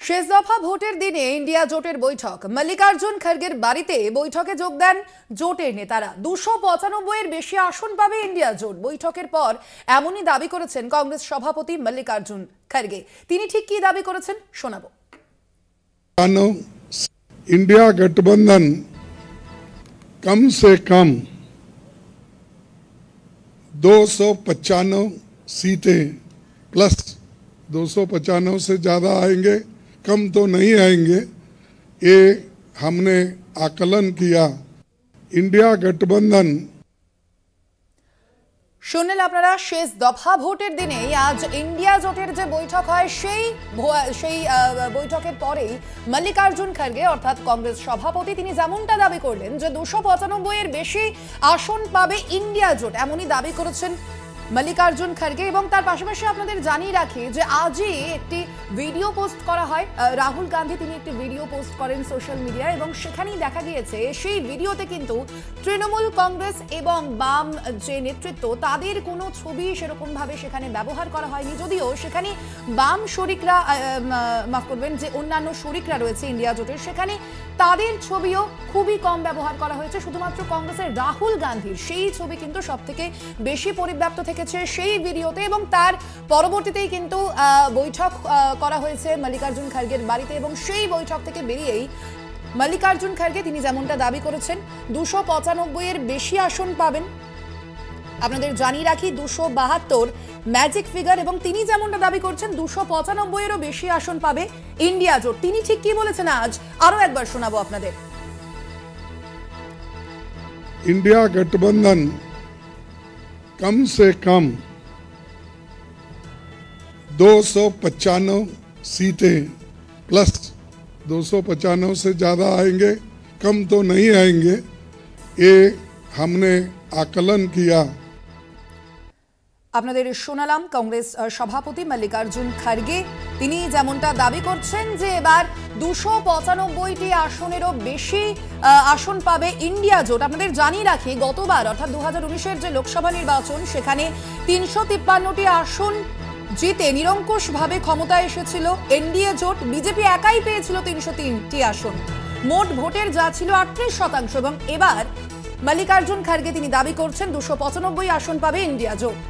শেষ দফা ভোটের দিনে ইন্ডিয়া জোটের বৈঠক। মল্লিকার্জুন খড়গের বাড়িতে বৈঠকে যোগ দেন জোটের নেতারা। 295 এর বেশি আসন পাবে ইন্ডিয়া জোট। বৈঠকের পর এমনই দাবি করেছেন কংগ্রেস সভাপতি মল্লিকার্জুন খড়গে। তিনি ঠিক কি দাবি করেছেন শোনাবো। इंडिया गठबंधन कम से कम 295 सीटें प्लस 295 से ज़्यादा आएंगे, कम तो नहीं आएंगे। ये हमने आकलन किया। इंडिया गठबंधन শুনলেন আপনারা, শেষ দফা ভোটের দিনে আজ ইন্ডিয়া জোটের যে বৈঠক হয় সেই বৈঠকের পরেই মল্লিকার্জুন খড়গে অর্থাৎ কংগ্রেস সভাপতি তিনি যেমনটা দাবি করলেন যে 295 এর বেশি আসন পাবে ইন্ডিয়া জোট, এমনই দাবি করেছেন মল্লিকার্জুন খড়গে। এবং তার পাশাপাশি আপনাদের জানিয়ে রাখি যে আজই একটি ভিডিও পোস্ট করা হয়। রাহুল গান্ধী তিনি একটি ভিডিও পোস্ট করেন সোশ্যাল মিডিয়ায় এবং সেখানেই দেখা গিয়েছে সেই ভিডিওতে কিন্তু তৃণমূল কংগ্রেস এবং বাম যে নেতৃত্ব তাদের কোনো ছবি সেরকমভাবে সেখানে ব্যবহার করা হয়নি। যদিও সেখানে বাম শরিকরা মাফ করবেন যে অন্যান্য শরিকরা রয়েছে ইন্ডিয়া জোটের, সেখানে তাদের ছবিও খুবই কম ব্যবহার করা হয়েছে। শুধুমাত্র কংগ্রেসের রাহুল গান্ধীর সেই ছবি কিন্তু সব থেকে বেশি পরিব্যাপ্ত থেকেছে সেই ভিডিওতে। এবং তার পরবর্তীতেই কিন্তু বৈঠক করা হয়েছে মল্লিকার্জুন খড়গের বাড়িতে এবং সেই বৈঠক থেকে বেরিয়েই মল্লিকার্জুন খড়গে তিনি যেমনটা দাবি করেছেন 295 এর বেশি আসন পাবেন। আপনাদের জানিয়ে রাখি 272 ম্যাজিক ফিগার এবং তিনি যেমনটা দাবি করছেন 295 এরও বেশি আসন পাবে ইন্ডিয়া জোট। তিনি ঠিক কি বলেছেন আজ আরো একবার শোনাবো আপনাদের। इंडिया गठबंधन कम से कम 295 सीटें प्लस 295 से ज़्यादा आएंगे, कम तो नहीं आएंगे। ये हमने आकलन किया। আপনাদের শোনালাম কংগ্রেস সভাপতি মল্লিকার্জুন খড়গে তিনি যেমনটা দাবি করছেন যে এবার 295টি আসনেরও বেশি আসন পাবে ইন্ডিয়া জোট। আপনাদের জানিয়ে রাখি গতবার অর্থাৎ 2019-এর যে লোকসভা নির্বাচন সেখানে 353টি আসন জিতে নিরঙ্কুশভাবে ক্ষমতায় এসেছিল এনডিএ জোট। বিজেপি একাই পেয়েছিল 303টি আসন। মোট ভোটের যা ছিল 38%। এবং এবার মল্লিকার্জুন খড়গে তিনি দাবি করছেন 295 আসন পাবে ইন্ডিয়া জোট।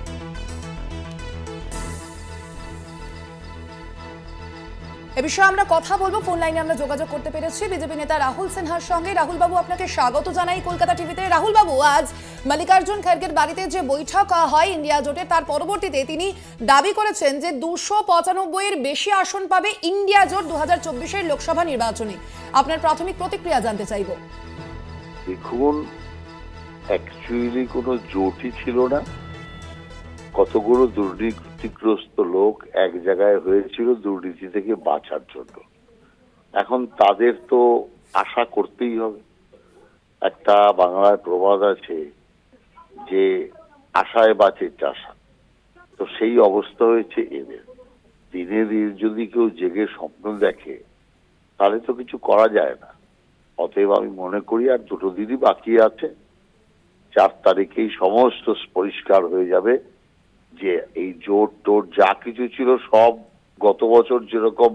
এ বিষয়ে আমরা কথা বলবো। ফোন লাইনে আমরা যোগাযোগ করতে পেরেছি বিজেপি নেতা রাহুল সিনহার সঙ্গে। রাহুল বাবু, আপনাকে স্বাগত জানাই কলকাতা টিভিতে। রাহুল বাবু, আজ মল্লিকার্জুন খড়গের বাড়িতে যে বৈঠক হয় ইন্ডিয়া জোটে তার পরবর্তীতে তিনি দাবি করেছেন যে 295 এর বেশি আসন পাবে ইন্ডিয়া জোট 2024-এর লোকসভা নির্বাচনে। আপনার প্রাথমিক প্রতিক্রিয়া জানতে চাইব। দেখুন, অ্যাকচুয়ালি কোনো জোটই ছিল না। কতগুলো দুর্নীতিগ্রস্ত লোক এক জায়গায় হয়েছিল দুর্নীতি থেকে বাঁচার জন্য। এখন তাদের তো আশা করতেই হবে। একটা বাংলায় প্রবাদ আছে যে আশায় বাঁচে চাষা। তো সেই অবস্থা হয়েছে এদের। দিনে দিন যদি কেউ জেগে স্বপ্ন দেখে তাহলে তো কিছু করা যায় না। অতএব আমি মনে করি আর 2 দিনই বাকি আছে। 4 তারিখেই সমস্ত পরিষ্কার হয়ে যাবে যে এই জোট টোট যা কিছু ছিল সব গত বছর যেরকম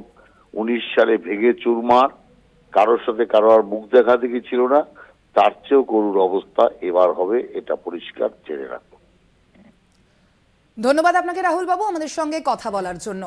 19 সালে ভেঙে চুরমার, কারোর সাথে কারো আর মুখ দেখা দেখি ছিল না, তার চেয়েও করুণ অবস্থা এবার হবে, এটা পরিষ্কার জেনে রাখো। ধন্যবাদ আপনাকে রাহুল বাবু আমাদের সঙ্গে কথা বলার জন্য।